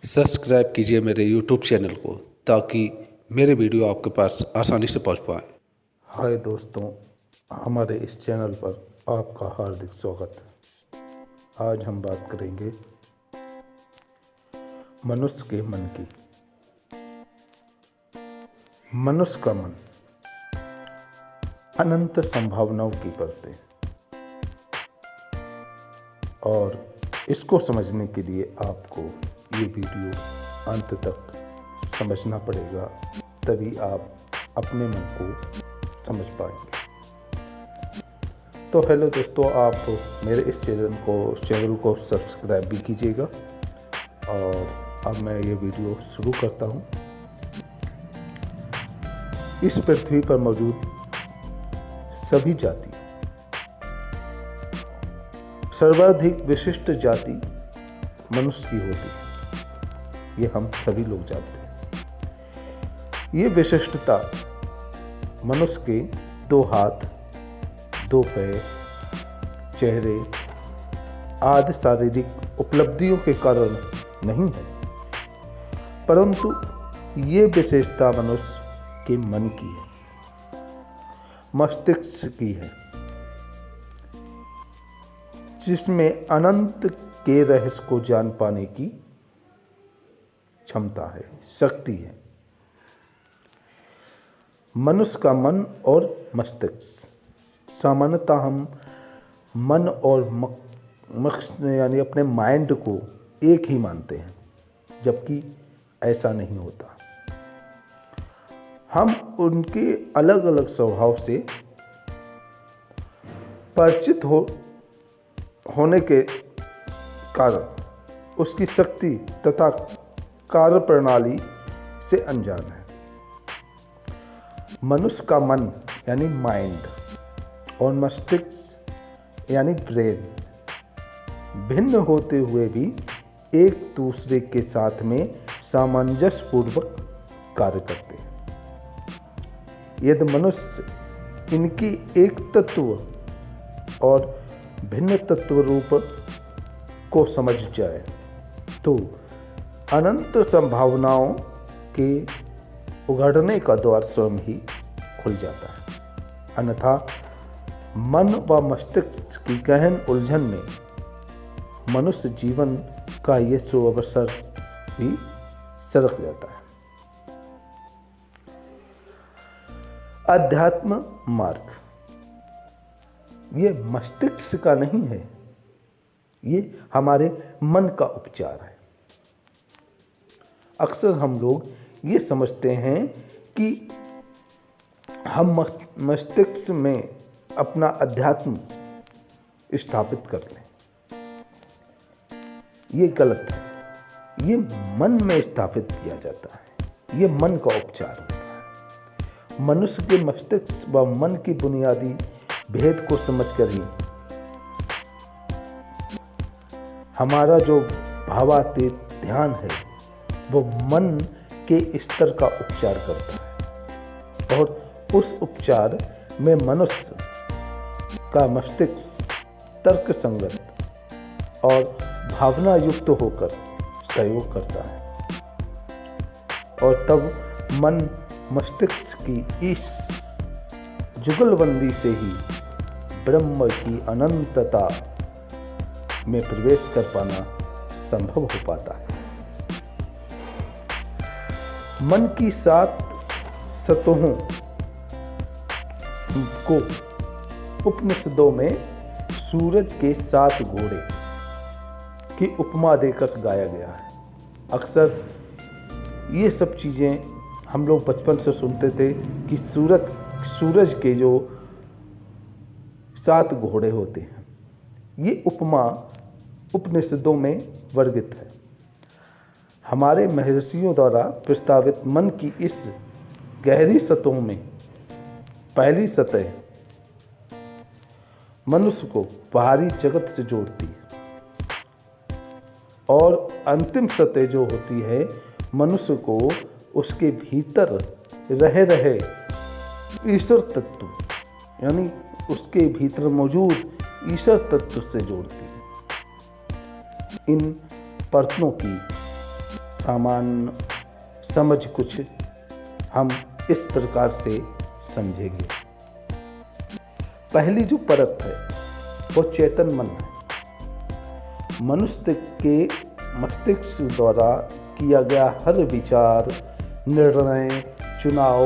Subscribe कीजिए मेरे YouTube channel को ताकि मेरे वीडियो आपके पास आसानी से पहुंच पाए। हाय दोस्तों, हमारे इस चैनल पर आपका हार्दिक स्वागत है। आज हम बात करेंगे मनुष्य के मन की। मनुष्य का मन अनंत संभावनाओं की परतें, और इसको समझने के लिए आपको ये वीडियो अंत तक समझना पड़ेगा, तभी आप अपने मन को समझ पाएंगे। तो हेलो दोस्तों, आप मेरे इस चैनल को सब्सक्राइब भी कीजिएगा। और अब मैं ये वीडियो शुरू करता हूँ। इस पृथ्वी पर मौजूद सभी जाति, सर्वाधिक विशिष्ट जाति मनुष्य की होती है, ये हम सभी लोग जानते हैं। ये विशिष्टता मनुष्य के 2 हाथ, 2 पैर, चेहरे आदि शारीरिक उपलब्धियों के कारण नहीं है, परंतु ये विशेषता मनुष्य के मन की है, मस्तिष्क की है, जिसमें अनंत के रहस्य को जान पाने की क्षमता है, शक्ति है। मनुष्य का मन और मस्तिष्क, सामान्यतः हम मन और मस्तिष्क यानी अपने माइंड को एक ही मानते हैं, जबकि ऐसा नहीं होता। हम उनके अलग अलग स्वभाव से परिचित होने के कारण उसकी शक्ति तथा कार्य प्रणाली से अनजान है। मनुष्य का मन यानी माइंड और मस्तिष्क यानी ब्रेन भिन्न होते हुए भी एक दूसरे के साथ में सामंजस्य पूर्वक कार्य करते हैं। यदि मनुष्य इनकी एक तत्व और भिन्न तत्व रूप को समझ जाए तो अनंत संभावनाओं के उघड़ने का द्वार स्वयं ही खुल जाता है। अन्यथा मन व मस्तिष्क की गहन उलझन में मनुष्य जीवन का ये सुअवसर भी सरक जाता है। अध्यात्म मार्ग ये मस्तिष्क का नहीं है, ये हमारे मन का उपचार है। अक्सर हम लोग ये समझते हैं कि हम मस्तिष्क में अपना अध्यात्म स्थापित कर लें। ये गलत है। ये मन में स्थापित किया जाता है, ये मन का उपचार होता है। मनुष्य के मस्तिष्क व मन की बुनियादी भेद को समझकर ही हमारा जो भावातीत ध्यान है वो मन के स्तर का उपचार करता है, और उस उपचार में मनुष्य का मस्तिष्क तर्क संगत और भावना युक्त होकर सहयोग करता है, और तब मन मस्तिष्क की इस जुगलबंदी से ही ब्रह्म की अनंतता में प्रवेश कर पाना संभव हो पाता है। मन की 7 सतहों को उपनिषदों में सूरज के 7 घोड़े की उपमा देकर गाया गया है। अक्सर ये सब चीज़ें हम लोग बचपन से सुनते थे कि सूरज के जो 7 घोड़े होते हैं, ये उपमा उपनिषदों में वर्णित है। हमारे महर्षियों द्वारा प्रस्तावित मन की इस गहरी सतहों में पहली सतह मनुष्य को बाहरी जगत से जोड़ती है, और अंतिम सतह जो होती है मनुष्य को उसके भीतर रहे ईश्वर तत्व यानी उसके भीतर मौजूद ईश्वर तत्व से जोड़ती है। इन परतों की सामान्य समझ कुछ हम इस प्रकार से समझेंगे। पहली जो परत है वो चेतन मन है। मनुष्य के मस्तिष्क द्वारा किया गया हर विचार, निर्णय, चुनाव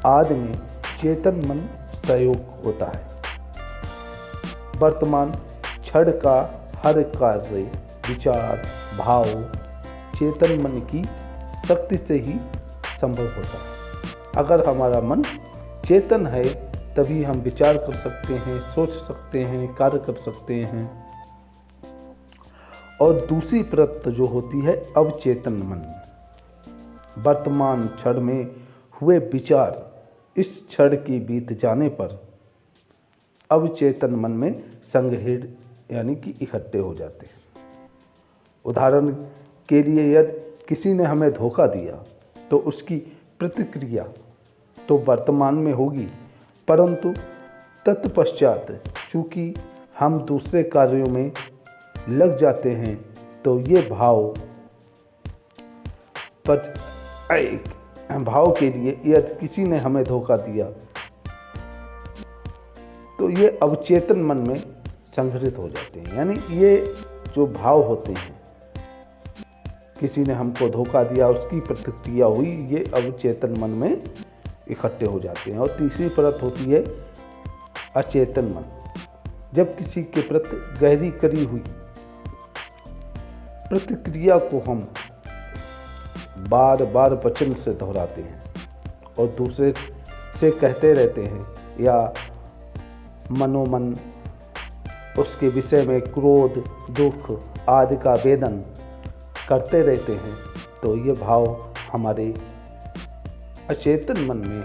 आदि में चेतन मन सहयोग होता है। वर्तमान क्षण का हर कार्य, विचार, भाव चेतन मन की शक्ति से ही संभव होता है। अगर हमारा मन चेतन है तभी हम विचार कर सकते हैं, सोच सकते हैं, कार्य कर सकते हैं। और दूसरी परत जो होती है अवचेतन मन। वर्तमान क्षण में हुए विचार इस क्षण की बीत जाने पर अवचेतन मन में संग्रहित यानी कि इकट्ठे हो जाते हैं। उदाहरण के लिए यदि किसी ने हमें धोखा दिया तो उसकी प्रतिक्रिया तो वर्तमान में होगी, परंतु तत्पश्चात चूंकि हम दूसरे कार्यों में लग जाते हैं तो ये भाव के लिए यदि किसी ने हमें धोखा दिया तो ये अवचेतन मन में संग्रहित हो जाते हैं। यानी ये जो भाव होते हैं, किसी ने हमको धोखा दिया, उसकी प्रतिक्रिया हुई, ये अवचेतन मन में इकट्ठे हो जाते हैं। और तीसरी परत होती है अचेतन मन। जब किसी के प्रति गहरी करी हुई प्रतिक्रिया को हम बार बार वचन से दोहराते हैं और दूसरे से कहते रहते हैं या मनोमन उसके विषय में क्रोध, दुख आदि का वेदन करते रहते हैं, तो ये भाव हमारे अचेतन मन में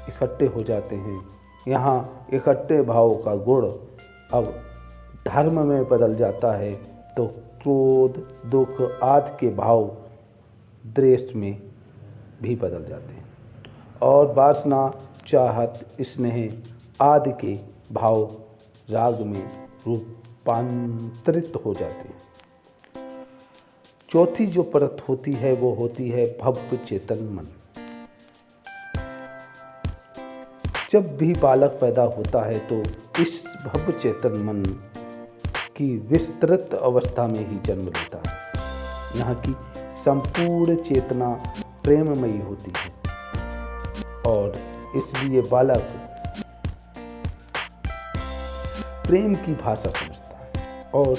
इकट्ठे हो जाते हैं। यहाँ इकट्ठे भाव का गुण अब धर्म में बदल जाता है तो क्रोध, दुख आदि के भाव द्वेष में भी बदल जाते हैं और वासना, चाहत, स्नेह आदि के भाव राग में रूपांतरित हो जाते हैं। चौथी जो परत होती है वो होती है भव्य चेतन मन। जब भी बालक पैदा होता है तो इस भव्य चेतन मन की विस्तृत अवस्था में ही जन्म लेता है। यहाँ की संपूर्ण चेतना प्रेममयी होती है और इसलिए बालक प्रेम की भाषा समझता है और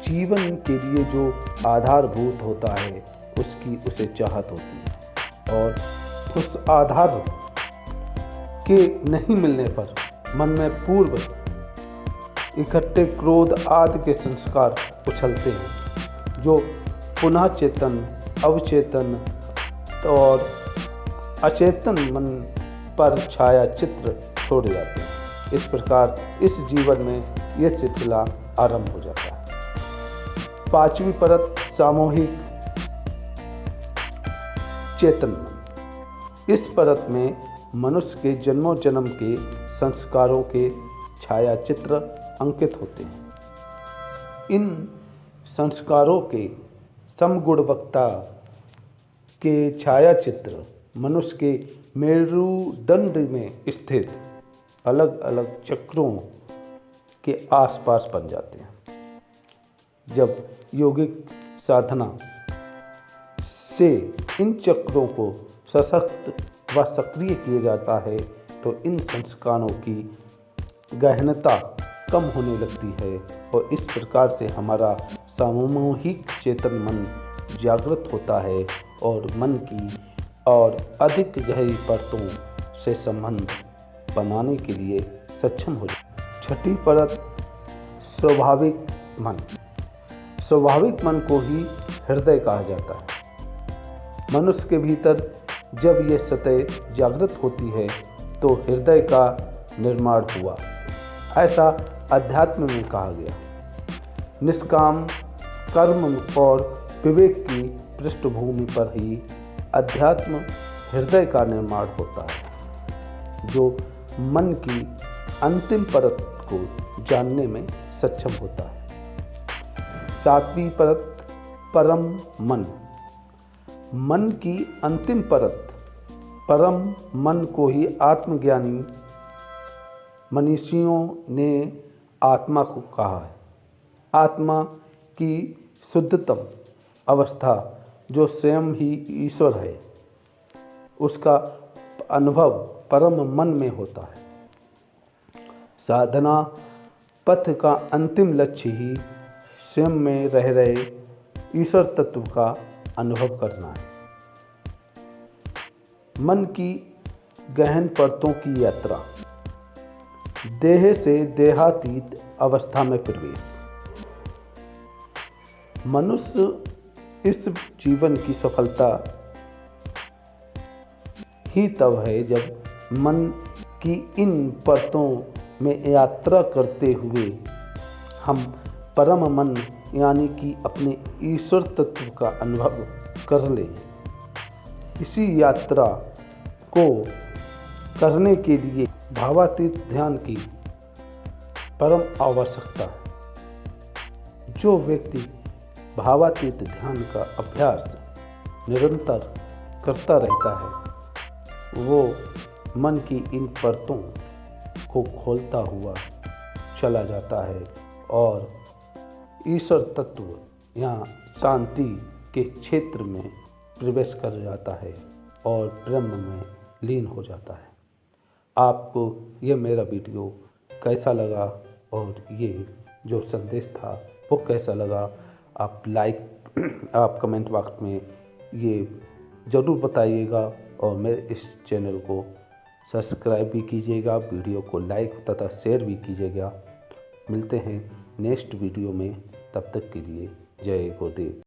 जीवन के लिए जो आधारभूत होता है उसकी उसे चाहत होती है। और उस आधार के नहीं मिलने पर मन में पूर्व इकट्ठे क्रोध आदि के संस्कार उछलते हैं जो पुनः चेतन, अवचेतन और अचेतन मन पर छाया चित्र छोड़ जाते हैं। इस प्रकार इस जीवन में यह सिलसिला आरंभ हो जाता है। पांचवी परत सामूहिक चेतन मन। इस परत में मनुष्य के जन्मों जन्म के संस्कारों के छाया चित्र अंकित होते हैं। इन संस्कारों के समगुणवत्ता के छाया चित्र मनुष्य के मेरुदंड में स्थित अलग अलग चक्रों के आसपास बन जाते हैं। जब योगिक साधना से इन चक्रों को सशक्त व सक्रिय किया जाता है तो इन संस्कारों की गहनता कम होने लगती है और इस प्रकार से हमारा सामूहिक चेतन मन जागृत होता है और मन की और अधिक गहरी परतों से संबंध बनाने के लिए सक्षम हो जाता है। छठी परत स्वाभाविक मन। स्वाभाविक मन को ही हृदय कहा जाता है। मनुष्य के भीतर जब यह सतह जागृत होती है तो हृदय का निर्माण हुआ, ऐसा अध्यात्म में कहा गया। निष्काम कर्म और विवेक की पृष्ठभूमि पर ही अध्यात्म हृदय का निर्माण होता है जो मन की अंतिम परत को जानने में सक्षम होता है। सातवीं परत परम मन। मन की अंतिम परत परम मन को ही आत्मज्ञानी मनीषियों ने आत्मा को कहा है। आत्मा की शुद्धतम अवस्था जो स्वयं ही ईश्वर है, उसका अनुभव परम मन में होता है। साधना पथ का अंतिम लक्ष्य ही स्वयं में रह रहे ईश्वर तत्व का अनुभव करना है। मन की गहन परतों की यात्रा, देह से देहातीत अवस्था में प्रवेश। मनुष्य इस जीवन की सफलता ही तब है जब मन की इन परतों में यात्रा करते हुए हम परम मन यानी कि अपने ईश्वर तत्व का अनुभव कर लें। इसी यात्रा को करने के लिए भावातीत ध्यान की परम आवश्यकता है। जो व्यक्ति भावातीत ध्यान का अभ्यास निरंतर करता रहता है, वो मन की इन परतों को खोलता हुआ चला जाता है और ईश्वर तत्व या शांति के क्षेत्र में प्रवेश कर जाता है और ब्रह्म में लीन हो जाता है। आपको ये मेरा वीडियो कैसा लगा और ये जो संदेश था वो कैसा लगा, आप कमेंट बॉक्स में ये ज़रूर बताइएगा और मेरे इस चैनल को सब्सक्राइब भी कीजिएगा, वीडियो को लाइक तथा शेयर भी कीजिएगा। मिलते हैं नेक्स्ट वीडियो में, तब तक के लिए जय गुरुदेव।